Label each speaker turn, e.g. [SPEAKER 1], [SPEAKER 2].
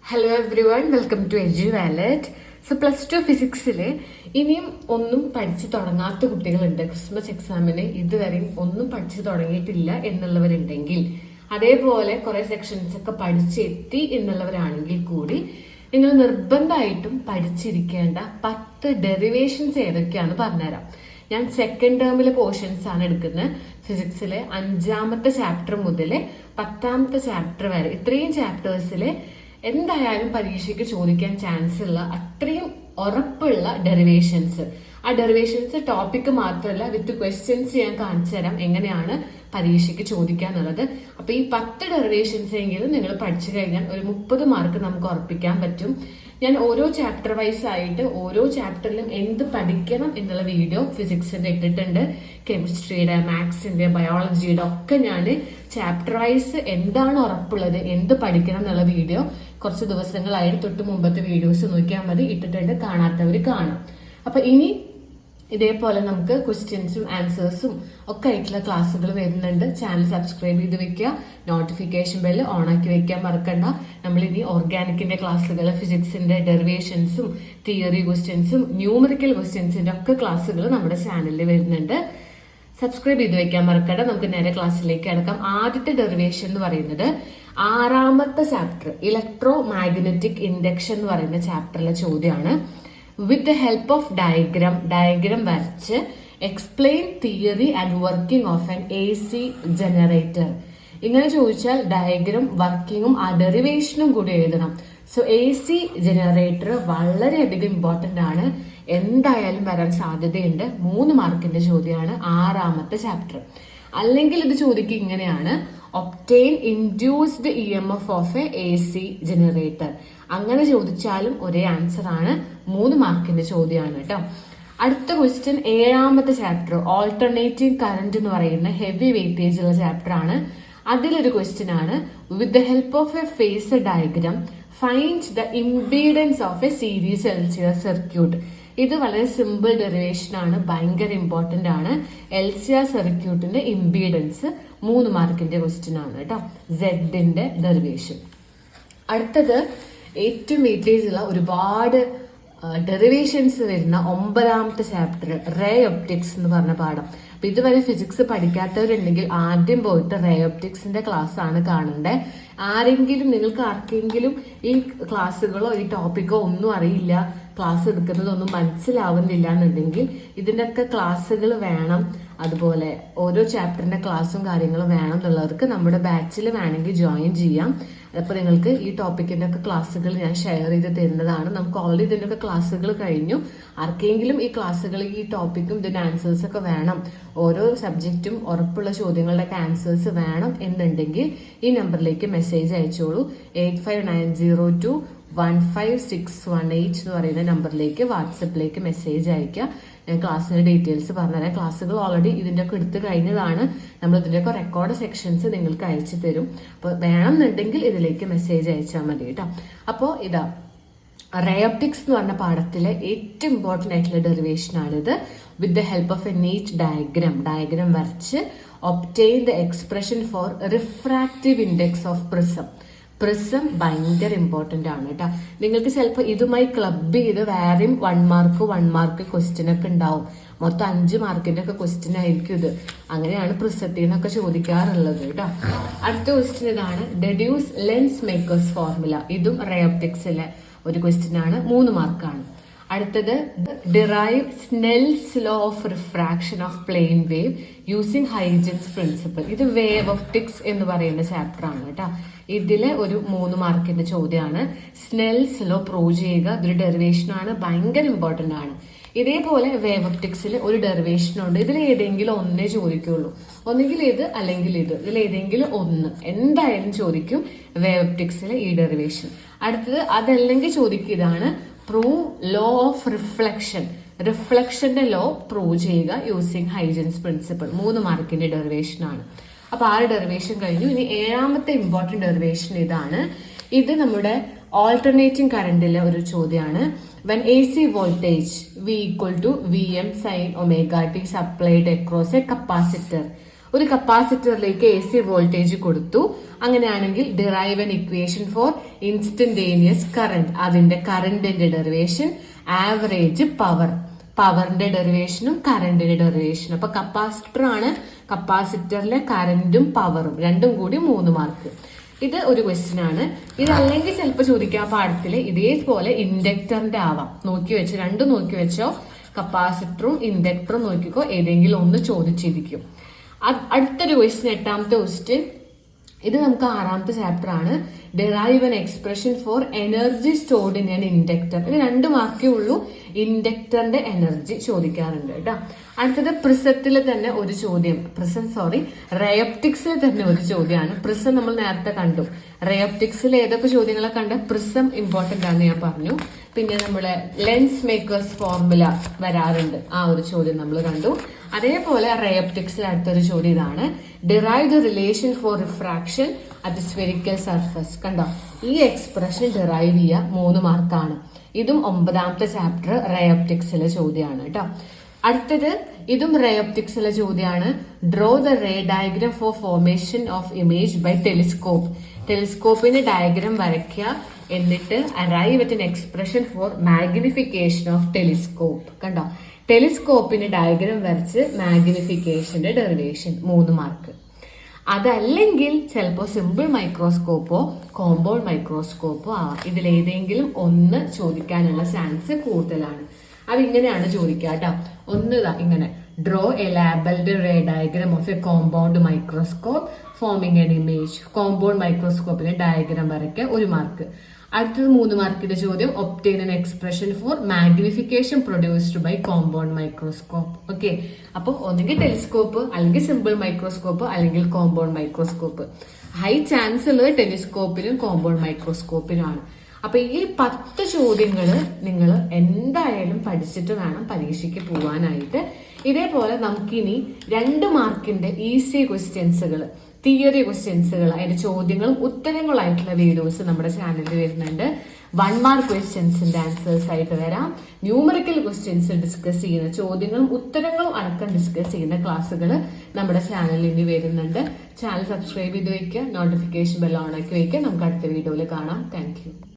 [SPEAKER 1] Hello everyone, welcome to Edu Wallet. So +2 ഫിസിക്സിൽ ഇനിയും ഒന്നും പഠിച്ചു തുടങ്ങാത്ത കുട്ടികളുണ്ട്. ക്രിസ്മസ് എക്സാമിന് ഇതുവരെയും ഒന്നും പഠിച്ചു തുടങ്ങിയിട്ടില്ല എന്നുള്ളവരുണ്ടെങ്കിൽ, അതേപോലെ കുറെ സെക്ഷൻസ് ഒക്കെ പഠിച്ചെത്തി എന്നുള്ളവരാണെങ്കിൽ കൂടി നിങ്ങൾ നിർബന്ധമായിട്ടും പഠിച്ചിരിക്കേണ്ട 10 ഡെറിവേഷൻസ് ഏതൊക്കെയാണെന്ന് പറഞ്ഞുതരാം. ഞാൻ സെക്കൻഡ് ടേമിലെ പോർഷൻസ് ആണ് എടുക്കുന്നത്. ഫിസിക്സിലെ 5ാമത്തെ ചാപ്റ്റർ മുതൽ 10ാമത്തെ ചാപ്റ്റർ വരെ ഇത്രയും ചാപ്റ്റേഴ്സിലെ എന്തായാലും പരീക്ഷയ്ക്ക് ചോദിക്കാൻ ചാൻസ് ഉള്ള അത്രയും ഉറപ്പുള്ള ഡെറിവേഷൻസ്. ആ ഡെറിവേഷൻസ് ടോപ്പിക് മാത്രമല്ല, വിത്ത് ക്വസ്റ്റ്യൻസ് ഞാൻ കാണിച്ചു തരാം എങ്ങനെയാണ് പരീക്ഷയ്ക്ക് ചോദിക്കാന്നുള്ളത്. അപ്പൊ ഈ 10 ഡെറിവേഷൻസ് എങ്കിലും നിങ്ങൾ പഠിച്ചു കഴിഞ്ഞാൽ ഒരു 30 മാർക്ക് നമുക്ക് ഉറപ്പിക്കാൻ പറ്റും. ഞാൻ ഓരോ ചാപ്റ്റർ വൈസ് ആയിട്ട് ഓരോ ചാപ്റ്ററിലും എന്ത് പഠിക്കണം എന്നുള്ള വീഡിയോ ഫിസിക്സിന്റെ ഇട്ടിട്ടുണ്ട്. കെമിസ്ട്രിയുടെ, മാത്സിന്റെ, ബയോളജിയുടെ ഒക്കെ ഞാൻ ചാപ്റ്റർ വൈസ് എന്താണ് ഉറപ്പുള്ളത്, എന്ത് പഠിക്കണം എന്നുള്ള വീഡിയോ കുറച്ച് ദിവസങ്ങളായിട്ട് തൊട്ട് മുമ്പത്തെ വീഡിയോസ് നോക്കിയാൽ മതി, ഇട്ടിട്ടുണ്ട്. കാണാത്തവർ കാണാം. അപ്പൊ ഇനി ഇതേപോലെ നമുക്ക് ക്വസ്റ്റ്യൻസും ആൻസേഴ്സും ഒക്കെ ആയിട്ടുള്ള ക്ലാസ്സുകൾ വരുന്നുണ്ട്. ചാനൽ സബ്സ്ക്രൈബ് ചെയ്ത് വെക്കുക, നോട്ടിഫിക്കേഷൻ ബെല്ല് ഓൺ ആക്കി വെക്കാൻ മറക്കണ്ട. നമ്മൾ ഇനി ഓർഗാനിക്കിന്റെ ക്ലാസ്സുകൾ, ഫിസിക്സിന്റെ ഡെറിവേഷൻസും തിയറി ക്വസ്റ്റ്യൻസും ന്യൂമറിക്കൽ ക്വസ്റ്റ്യൻസിന്റെ ഒക്കെ ക്ലാസ്സുകൾ നമ്മുടെ ചാനലിൽ വരുന്നുണ്ട്. സബ്സ്ക്രൈബ് ചെയ്ത് വെക്കാൻ മറക്കണ്ട. നമുക്ക് നേരെ ക്ലാസ്സിലേക്ക് കിടക്കാം. ആദ്യത്തെ ഡെറിവേഷൻ എന്ന് പറയുന്നത് 6ാമത്തെ ചാപ്റ്റർ ഇലക്ട്രോ മാഗ്നറ്റിക് ഇൻഡക്ഷൻ എന്ന് പറയുന്ന ചാപ്റ്ററിലെ ചോദ്യമാണ്. With the help of diagram വരച്ച് explain theory and working of an AC generator. ഇങ്ങനെ ചോദിച്ചാൽ ഡയഗ്രാം, വർക്കിങ്ങും ആ ഡെറിവേഷനും കൂടി എഴുതണം. സോ AC ജനറേറ്റർ വളരെയധികം ഇമ്പോർട്ടന്റ് ആണ്, എന്തായാലും വരാൻ സാധ്യതയുണ്ട്. 3 മാർക്കിന്റെ ചോദ്യമാണ് 6ാമത്തെ ചാപ്റ്റർ. അല്ലെങ്കിൽ ഇത് ചോദിക്കുക ഇങ്ങനെയാണ്: obtain induced EMF of A AC generator. അങ്ങനെ ചോദിച്ചാലും ഒരേ ആൻസർ ആണ്, 3 മാർക്കിന്റെ ചോദ്യമാണ് കേട്ടോ. അടുത്ത ക്വസ്റ്റ്യൻ 7ാമത്തെ ചാപ്റ്റർ ഓൾട്ടർനേറ്റിംഗ് കറന്റ് എന്ന് പറയുന്ന ഹെവി വെയിറ്റേജ് ഉള്ള ചാപ്റ്റർ ആണ്. അതിലൊരു ക്വസ്റ്റ്യൻ ആണ്: വിത്ത് the help of A phasor diagram find the impedance of A series LCR circuit. ഇത് വളരെ സിമ്പിൾ ഡെറിവേഷൻ ആണ്, ഭയങ്കര ഇമ്പോർട്ടന്റ് ആണ്. LCR സർക്യൂട്ടിന്റെ ഇംപീഡൻസ് 3 മാർക്കിന്റെ ക്വസ്റ്റ്യൻ ആണ് കേട്ടോ, സെഡിന്റെ ഡെറിവേഷൻ. അടുത്തത് ഏറ്റവും വെയിറ്റേജ് ഉള്ള ഒരുപാട് ഡെറിവേഷൻസ് വരുന്ന 9ാമത്തെ ചാപ്റ്റർ റേ ഒപ്റ്റിക്സ് എന്ന് പറഞ്ഞ പാഠം. അപ്പൊ ഇതുവരെ ഫിസിക്സ് പഠിക്കാത്തവരുണ്ടെങ്കിൽ ആദ്യം പോയിട്ട് റേ ഒപ്റ്റിക്സിന്റെ ക്ലാസ് ആണ് കാണണ്ടേ. നിങ്ങൾക്ക് ആർക്കെങ്കിലും ഈ ക്ലാസ്സുകളോ ഈ ടോപ്പിക്കോ ഒന്നും അറിയില്ല, ക്ലാസ് എടുക്കുന്നതൊന്നും മനസ്സിലാവുന്നില്ല എന്നുണ്ടെങ്കിൽ ഇതിൻ്റെയൊക്കെ ക്ലാസ്സുകൾ വേണം, അതുപോലെ ഓരോ ചാപ്റ്ററിന്റെ ക്ലാസ്സും കാര്യങ്ങളും വേണം എന്നുള്ളവർക്ക് നമ്മുടെ ബാച്ചിൽ വേണമെങ്കിൽ ജോയിൻ ചെയ്യാം. അപ്പൊ നിങ്ങൾക്ക് ഈ ടോപ്പിക്കിന്റെ ഒക്കെ ക്ലാസ്സുകൾ ഞാൻ ഷെയർ ചെയ്ത് തരുന്നതാണ്. നമുക്ക് ഓൾറെഡി ഇതിന്റെ ഒക്കെ ക്ലാസ്സുകൾ കഴിഞ്ഞു. ആർക്കെങ്കിലും ഈ ക്ലാസ്സുകൾ, ഈ ടോപ്പിക്കും ഇതിന്റെ ആൻസേഴ്സ് ഒക്കെ വേണം, ഓരോ സബ്ജക്റ്റും ഉറപ്പുള്ള ചോദ്യങ്ങളുടെ ഒക്കെ ആൻസേഴ്സ് വേണം എന്നുണ്ടെങ്കിൽ ഈ നമ്പറിലേക്ക് മെസ്സേജ് അയച്ചോളൂ. 8590215618 എന്ന് പറയുന്ന നമ്പറിലേക്ക് വാട്സപ്പിലേക്ക് മെസ്സേജ് അയക്കുക. ഞാൻ ക്ലാസ്സിന്റെ ഡീറ്റെയിൽസ് പറഞ്ഞുതരാം. ക്ലാസ്സുകൾ ഓൾറെഡി ഇതിന്റെ ഒക്കെ എടുത്തു കഴിഞ്ഞതാണ്. നമ്മൾ ഇതിന്റെ ഒക്കെ റെക്കോർഡ് സെക്ഷൻസ് നിങ്ങൾക്ക് അയച്ചു തരും. അപ്പോൾ വേണമെന്നുണ്ടെങ്കിൽ ഇതിലേക്ക് മെസ്സേജ് അയച്ചാൽ മതി കേട്ടോ. അപ്പോൾ ഇതാ റേ ഒപ്റ്റിക്സ് എന്ന് പറഞ്ഞ പാഠത്തിലെ ഏറ്റവും ഇമ്പോർട്ടന്റ് ആയിട്ടുള്ള ഡെറിവേഷൻ ആണിത്. With the help of a neat diagram വരച്ച് obtain the expression for refractive index of prism ഭയങ്കര ഇമ്പോർട്ടന്റ് ആണ് കേട്ടോ. നിങ്ങൾക്ക് ചിലപ്പോൾ ഇതുമായി ക്ലബ് ചെയ്ത് വേറെയും 1 മാർക്ക് ക്വസ്റ്റ്യൻ ഒക്കെ ഉണ്ടാവും. മൊത്തം 5 മാർക്കിന്റെ ഒക്കെ ക്വസ്റ്റ്യൻ ആയിരിക്കും ഇത്. അങ്ങനെയാണ് പ്രിസത്തിൽ നിന്നൊക്കെ ചോദിക്കാറുള്ളത് കേട്ടോ. അടുത്ത ക്വസ്റ്റ്യൻ ഇതാണ്: ഡെഡ്യൂസ് ലെൻസ് മേക്കേഴ്സ് ഫോർമുല. ഇതും റേ ഒപ്റ്റിക്സിലെ ഒരു ക്വസ്റ്റ്യൻ ആണ്, 3 മാർക്കാണ്. അടുത്തത് derive Snell's law of refraction of plane wave using Huygens principle. ഇത് വേവ് ഒപ്റ്റിക്സ് എന്ന് പറയുന്ന ചാപ്റ്റർ ആണ് കേട്ടോ. ഇതിലെ ഒരു 3 മാർക്കിന്റെ ചോദ്യമാണ്. സ്നെൽസ് ലോ പ്രൂവ് ചെയ്യുക. ഇതൊരു ഡെറിവേഷൻ ആണ്, ഭയങ്കര ഇമ്പോർട്ടന്റ് ആണ്. ഇതേപോലെ വേവ് ഒപ്റ്റിക്സിൽ ഒരു ഡെറിവേഷൻ ഉണ്ട്. ഇതിൽ ഏതെങ്കിലും ഒന്നേ ചോദിക്കുള്ളൂ, ഒന്നുകിൽ ഇത് അല്ലെങ്കിൽ ഇത്, ഇതിൽ ഏതെങ്കിലും ഒന്ന് എന്തായാലും ചോദിക്കും വേവ് ഒപ്റ്റിക്സിലെ ഈ ഡെറിവേഷൻ. അടുത്തത് അതല്ലെങ്കിൽ ചോദിക്കുക ഇതാണ്: പ്രൂവ് ലോ ഓഫ് റിഫ്ലക്ഷന്റെ ലോ പ്രൂവ് ചെയ്യുക യൂസിങ് ഹൈജൻസ് പ്രിൻസിപ്പിൾ. 3 മാർക്കിന്റെ ഡെറിവേഷൻ ആണ്. അപ്പൊ 6 ഡെറിവേഷൻ കഴിഞ്ഞു. ഇനി 7ാമത്തെ ഇമ്പോർട്ടന്റ് ഡെറിവേഷൻ ഇതാണ്. ഇത് നമ്മുടെ ഓൾട്ടർനേറ്റിംഗ് കറന്റിലെ ഒരു ചോദ്യമാണ്. When AC voltage V = Vm sin ω t supplied across a capacitor. ഒരു കപ്പാസിറ്ററിലേക്ക് AC വോൾട്ടേജ് കൊടുത്തു. അങ്ങനെയാണെങ്കിൽ derive an equation for instantaneous current. അതിന്റെ കറന്റിന്റെ ഡെറിവേഷൻ, ആവറേജ് പവർ, പവറിന്റെ ഡെറിവേഷനും കറന്റിന്റെ ഡെറിവേഷനും. അപ്പൊ കപ്പാസിറ്റർ ആണ്, കപ്പാസിറ്ററിലെ കറന്റും പവറും രണ്ടും കൂടി 3 മാർക്ക്. ഇത് ഒരു ക്വസ്റ്റ്യൻ ആണ്. ഇതല്ലെങ്കിൽ ചിലപ്പോൾ ചോദിക്കാൻ പാടത്തില് ഇതേപോലെ ഇൻഡക്ടറിന്റെ ആവാം. നോക്കി വെച്ച് രണ്ടും നോക്കി വെച്ചോ, കപ്പാസിറ്ററും ഇൻഡക്ടറും നോക്കിക്കോ, ഏതെങ്കിലും ഒന്ന് ചോദിച്ചിരിക്കും. അടുത്തൊരു ക്വസ്റ്റ്യൻ, 8ാമത്തെ ക്വസ്റ്റ്യൻ. ഇത് നമുക്ക് 6ാമത്തെ ചാപ്റ്റർ ആണ്. Derive an expression for energy stored in an inductor. ഇത് 2 മാർക്കേ ഉള്ളൂ. ഇൻഡക്ടറിന്റെ എനർജി ചോദിക്കാറുണ്ട് കേട്ടോ. അടുത്തത് പ്രിസത്തിൽ തന്നെ ഒരു ചോദ്യം, റയോപ്റ്റിക്സിൽ തന്നെ ഒരു ചോദ്യമാണ്. പ്രിസം നമ്മൾ നേരത്തെ കണ്ടു. റയോപ്റ്റിക്സിൽ ഏതൊക്കെ ചോദ്യങ്ങളെ കണ്ട? പ്രിസം ഇമ്പോർട്ടന്റ് ആണെന്ന് ഞാൻ പറഞ്ഞു. പിന്നെ നമ്മളെ ലെൻസ് മേക്കേഴ്സ് ഫോർമുല വരാറുണ്ട്, ആ ഒരു ചോദ്യം നമ്മൾ കണ്ടു. അതേപോലെ റയോപ്റ്റിക്സിൽ അടുത്തൊരു ചോദ്യം ഇതാണ്, derive the relation four refraction at spherical surface. കണ്ടോ, ഈ എക്സ്പ്രഷൻ ഡിറൈവ് ചെയ്യുക 3 മാർക്കാണ്. ഇതും 9ാമത്തെ ചാപ്റ്റർ റയോപ്റ്റിക്സിലെ ചോദ്യമാണ് കേട്ടോ. അടുത്തത് ഇതും റയോപ്റ്റിക്സിലെ ചോദ്യമാണ്. Draw the ray diagram for formation of image by telescope. ടെലിസ്കോപ്പിന്റെ ഡയഗ്രാം വരയ്ക്കുക, എന്നിട്ട് arrive at an expression for magnification of telescope. കണ്ടോ, ടെലിസ്കോപ്പിന്റെ ഡയഗ്രാം വരച്ച് മാഗ്നിഫിക്കേഷന്റെ ഡെറിവേഷൻ 3 മാർക്ക്. അതല്ലെങ്കിൽ ചിലപ്പോൾ സിമ്പിൾ മൈക്രോസ്കോപ്പോ കോമ്പൗണ്ട് മൈക്രോസ്കോപ്പോ ആവാം. ഇതിലേതെങ്കിലും ഒന്ന് ചോദിക്കാനുള്ള ചാൻസ് കൂടുതലാണ്. അതിങ്ങനെയാണ് ചോദിക്കുക കേട്ടോ. ഒന്ന് ഇങ്ങനെ, draw a labelled ray diagram of a compound microscope forming an image. Compound മൈക്രോസ്കോപ്പിന്റെ ഡയഗ്രാം വരയ്ക്കുക, 1 മാർക്ക്. അടുത്തത് 3 മാർക്കിന്റെ ചോദ്യം, obtain an expression for magnification produced by compound microscope. Okay, അപ്പൊ ഒന്നുകിൽ ടെലിസ്കോപ്പ്, അല്ലെങ്കിൽ സിമ്പിൾ മൈക്രോസ്കോപ്പ്, അല്ലെങ്കിൽ കോമ്പൗണ്ട് മൈക്രോസ്കോപ്പ്. ഹൈ ചാൻസ് ഉള്ളത് ടെലിസ്കോപ്പിനും കോമ്പൗണ്ട് മൈക്രോസ്കോപ്പിനുമാണ്. അപ്പൊ ഈ 10 ചോദ്യങ്ങള് നിങ്ങൾ എന്തായാലും പഠിച്ചിട്ട് വേണം പരീക്ഷയ്ക്ക് പോവാനായിട്ട്. ഇതേപോലെ നമുക്കിനി 2 മാർക്കിന്റെ ഈസി ക്വസ്റ്റ്യൻസുകൾ, തിയറി ക്വസ്റ്റ്യൻസുകൾ, അതിന്റെ ചോദ്യങ്ങളും ഉത്തരങ്ങളായിട്ടുള്ള വീഡിയോസ് നമ്മുടെ ചാനലിൽ വരുന്നുണ്ട്. 1 മാർക്ക് ക്വസ്റ്റ്യൻസിന്റെ ആൻസേഴ്സ് ആയിട്ട് വരാം. ന്യൂമറിക്കൽ ക്വസ്റ്റ്യൻസ് ഡിസ്കസ് ചെയ്യുന്ന, ചോദ്യങ്ങളും ഉത്തരങ്ങളും അടക്കം ഡിസ്കസ് ചെയ്യുന്ന ക്ലാസ്സുകൾ നമ്മുടെ ചാനലിൽ ഇനി വരുന്നുണ്ട്. ചാനൽ സബ്സ്ക്രൈബ് ചെയ്ത് വയ്ക്കുക, നോട്ടിഫിക്കേഷൻ ബെൽ ഓൺ ആക്കി വയ്ക്കുക. നമുക്ക് അടുത്ത വീഡിയോയിൽ കാണാം. Thank you.